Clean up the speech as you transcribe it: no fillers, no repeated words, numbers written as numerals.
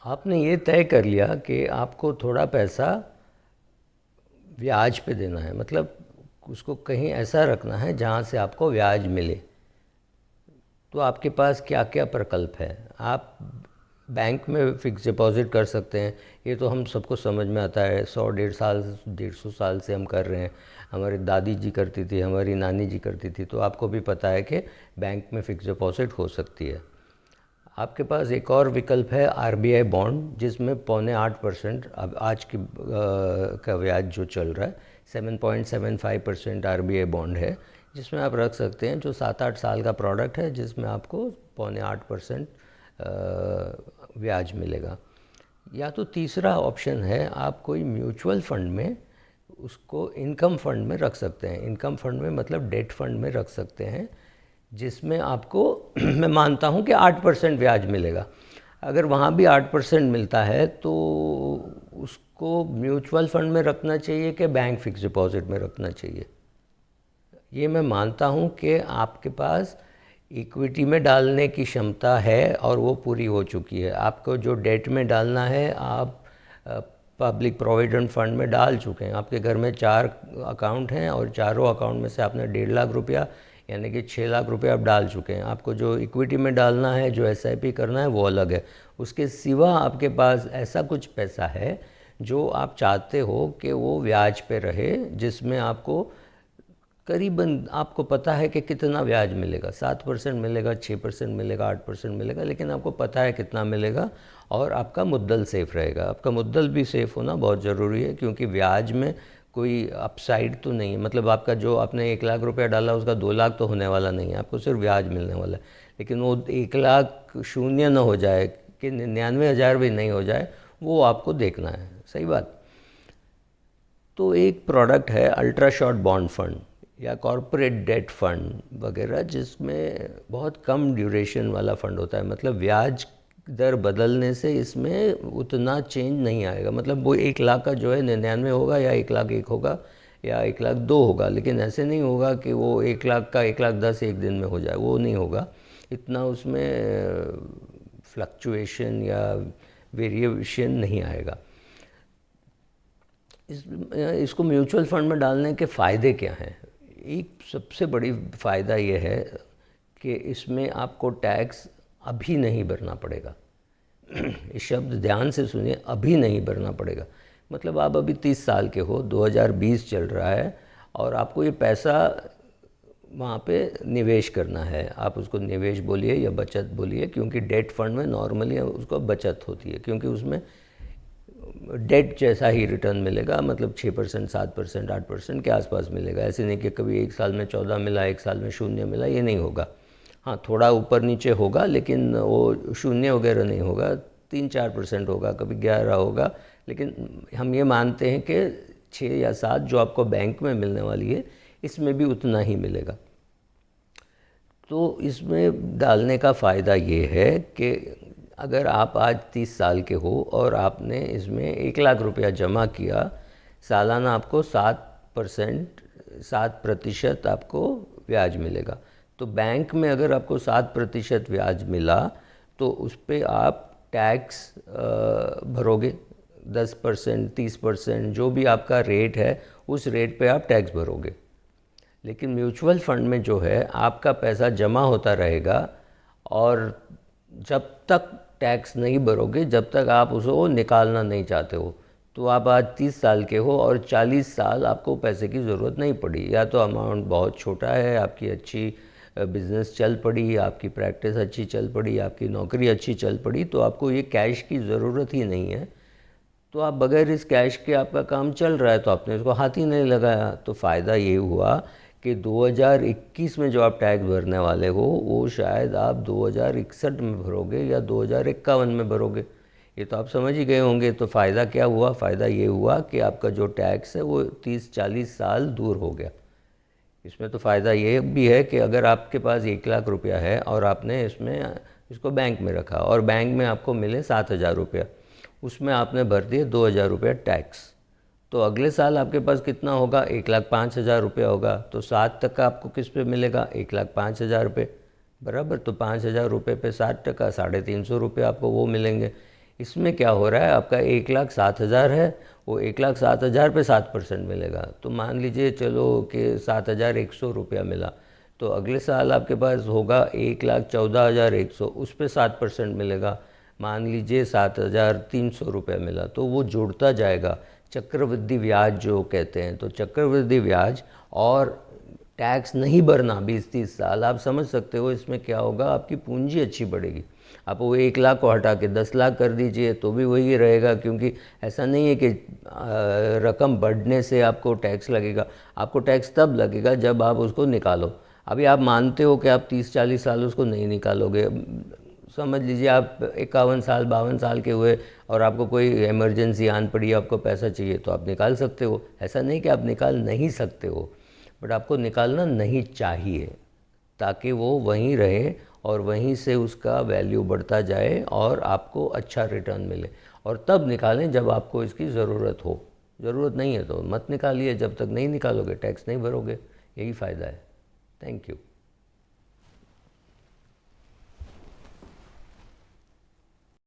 आपने ये तय कर लिया कि आपको थोड़ा पैसा ब्याज पे देना है, मतलब उसको कहीं ऐसा रखना है जहाँ से आपको ब्याज मिले। तो आपके पास क्या क्या प्रकल्प है? आप बैंक में फ़िक्स डिपॉज़िट कर सकते हैं। ये तो हम सबको समझ में आता है, 100 150 साल से हम कर रहे हैं। हमारी दादी जी करती थी, हमारी नानी जी करती थी, तो आपको भी पता है कि बैंक में फ़िक्स डिपॉज़िट हो सकती है। आपके पास एक और विकल्प है आरबीआई बॉन्ड, जिसमें 7.25% अब आज की का ब्याज जो चल रहा है 7.75% आरबीआई बॉन्ड है, जिसमें आप रख सकते हैं। जो 7-8 साल का प्रोडक्ट है, जिसमें आपको 7.25% ब्याज मिलेगा। या तो तीसरा ऑप्शन है, आप कोई म्यूचुअल फंड में उसको इनकम फंड में रख सकते हैं। इनकम फंड में मतलब डेट फंड में रख सकते हैं, जिसमें आपको मैं मानता हूँ कि 8% ब्याज मिलेगा। अगर वहाँ भी 8% मिलता है तो उसको म्यूचुअल फंड में रखना चाहिए कि बैंक फिक्स डिपॉजिट में रखना चाहिए। ये मैं मानता हूँ कि आपके पास इक्विटी में डालने की क्षमता है और वो पूरी हो चुकी है। आपको जो डेट में डालना है, आप पब्लिक प्रोविडेंट फंड में डाल चुके हैं। आपके घर में 4 अकाउंट हैं और चारों अकाउंट में से आपने 1.5 लाख रुपया यानी कि 6 लाख रुपये आप डाल चुके हैं। आपको जो इक्विटी में डालना है, जो एसआईपी करना है, वो अलग है। उसके सिवा आपके पास ऐसा कुछ पैसा है जो आप चाहते हो कि वो ब्याज पे रहे, जिसमें आपको करीबन आपको पता है कि कितना ब्याज मिलेगा। 7% मिलेगा, 6% मिलेगा, 8% मिलेगा, लेकिन आपको पता है कितना मिलेगा और आपका मुद्दल सेफ़ रहेगा। आपका मुद्दल भी सेफ़ होना बहुत ज़रूरी है, क्योंकि ब्याज में कोई अपसाइड तो नहीं है। मतलब आपका जो आपने 1 लाख रुपया डाला, उसका 2 लाख तो होने वाला नहीं है, आपको सिर्फ ब्याज मिलने वाला है। लेकिन वो 1 लाख शून्य न हो जाए कि 99,000 भी नहीं हो जाए, वो आपको देखना है। सही बात। तो एक प्रोडक्ट है अल्ट्रा शॉर्ट बॉन्ड फंड या कॉरपोरेट डेट फंड वगैरह, जिसमें बहुत कम ड्यूरेशन वाला फ़ंड होता है। मतलब ब्याज दर बदलने से इसमें उतना चेंज नहीं आएगा। मतलब वो 1 लाख का जो है 99 होगा, या 1 लाख 1 होगा, या 1 लाख 2 होगा, लेकिन ऐसे नहीं होगा कि वो 1 लाख का 1 लाख 10 एक दिन में हो जाए, वो नहीं होगा। इतना उसमें फ्लक्चुएशन या वेरिएशन नहीं आएगा। इसको म्यूचुअल फंड में डालने के फ़ायदे क्या हैं? एक सबसे बड़ी फ़ायदा ये है कि इसमें आपको टैक्स अभी नहीं भरना पड़ेगा। ये शब्द ध्यान से सुनिए, अभी नहीं भरना पड़ेगा। मतलब आप अभी 30 साल के हो, 2020 चल रहा है, और आपको ये पैसा वहाँ पे निवेश करना है। आप उसको निवेश बोलिए या बचत बोलिए, क्योंकि डेट फंड में नॉर्मली उसको बचत होती है, क्योंकि उसमें डेट जैसा ही रिटर्न मिलेगा। मतलब 6%, 7%, 8% के आसपास मिलेगा। ऐसे नहीं कि कभी एक साल में 14 मिला, एक साल में 0 मिला, ये नहीं होगा। हाँ, थोड़ा ऊपर नीचे होगा, लेकिन वो 0 वगैरह नहीं होगा। 3-4% होगा, कभी 11 होगा। लेकिन हम ये मानते हैं कि 6 या 7 जो आपको बैंक में मिलने वाली है, इसमें भी उतना ही मिलेगा। तो इसमें डालने का फ़ायदा ये है कि अगर आप आज 30 साल के हो और आपने इसमें 1 लाख रुपया जमा किया, सालाना आपको 7% आपको ब्याज मिलेगा। तो बैंक में अगर आपको 7% ब्याज मिला, तो उस पर आप टैक्स भरोगे। 10%, 30%, जो भी आपका रेट है, उस रेट पे आप टैक्स भरोगे। लेकिन म्यूचुअल फंड में जो है, आपका पैसा जमा होता रहेगा, और जब तक टैक्स नहीं भरोगे, जब तक आप उसको निकालना नहीं चाहते हो। तो आप आज 30 साल के हो और 40 साल आपको पैसे की ज़रूरत नहीं पड़ी, या तो अमाउंट बहुत छोटा है, आपकी अच्छी बिज़नेस चल पड़ी, आपकी प्रैक्टिस अच्छी चल पड़ी, आपकी नौकरी अच्छी चल पड़ी, तो आपको ये कैश की ज़रूरत ही नहीं है। तो आप बगैर इस कैश के आपका काम चल रहा है, तो आपने इसको हाथ ही नहीं लगाया। तो फ़ायदा ये हुआ कि 2021 में जो आप टैक्स भरने वाले हो, वो शायद आप 2061 में भरोगे या 2051 में भरोगे। ये तो आप समझ ही गए होंगे। तो फ़ायदा क्या हुआ? फ़ायदा ये हुआ कि आपका जो टैक्स है वो 30-40 साल दूर हो गया। इसमें तो फ़ायदा ये भी है कि अगर आपके पास 1 लाख रुपया है और आपने इसको बैंक में रखा, और बैंक में आपको मिले 7,000 रुपया, उसमें आपने भर दिए 2,000 रुपया टैक्स, तो अगले साल आपके पास कितना होगा? 1,05,000 रुपया होगा। तो 7 टका आपको किस पे मिलेगा? 1,05,000 रुपये, बराबर। तो 5,000 रुपये पे 7 टका, 350 रुपये आपको वो मिलेंगे। इसमें क्या हो रहा है, आपका 1,07,000 है, वो 1,07,000 पे 7% मिलेगा। तो मान लीजिए चलो कि 7,100 रुपया मिला, तो अगले साल आपके पास होगा 1,14,100, उस पर 7% मिलेगा। मान लीजिए 7,300 रुपया मिला, तो वो जुड़ता जाएगा। चक्रवृद्धि ब्याज जो कहते हैं, तो चक्रवृद्धि ब्याज और टैक्स नहीं भरना 20-30 साल, आप समझ सकते हो इसमें क्या होगा, आपकी पूंजी अच्छी बढ़ेगी। आप वो 1 लाख को हटा के 10 लाख कर दीजिए तो भी वही रहेगा, क्योंकि ऐसा नहीं है कि रकम बढ़ने से आपको टैक्स लगेगा। आपको टैक्स तब लगेगा जब आप उसको निकालो। अभी आप मानते हो कि आप 30-40 साल उसको नहीं निकालोगे। समझ लीजिए आप 51 साल 52 साल के हुए और आपको कोई इमरजेंसी आन पड़ी, आपको पैसा चाहिए, तो आप निकाल सकते हो। ऐसा नहीं कि आप निकाल नहीं सकते हो, बट आपको निकालना नहीं चाहिए, ताकि वो वहीं रहे और वहीं से उसका वैल्यू बढ़ता जाए और आपको अच्छा रिटर्न मिले। और तब निकालें जब आपको इसकी ज़रूरत हो। ज़रूरत नहीं है तो मत निकालिए, जब तक नहीं निकालोगे टैक्स नहीं भरोगे, यही फ़ायदा है। Thank you.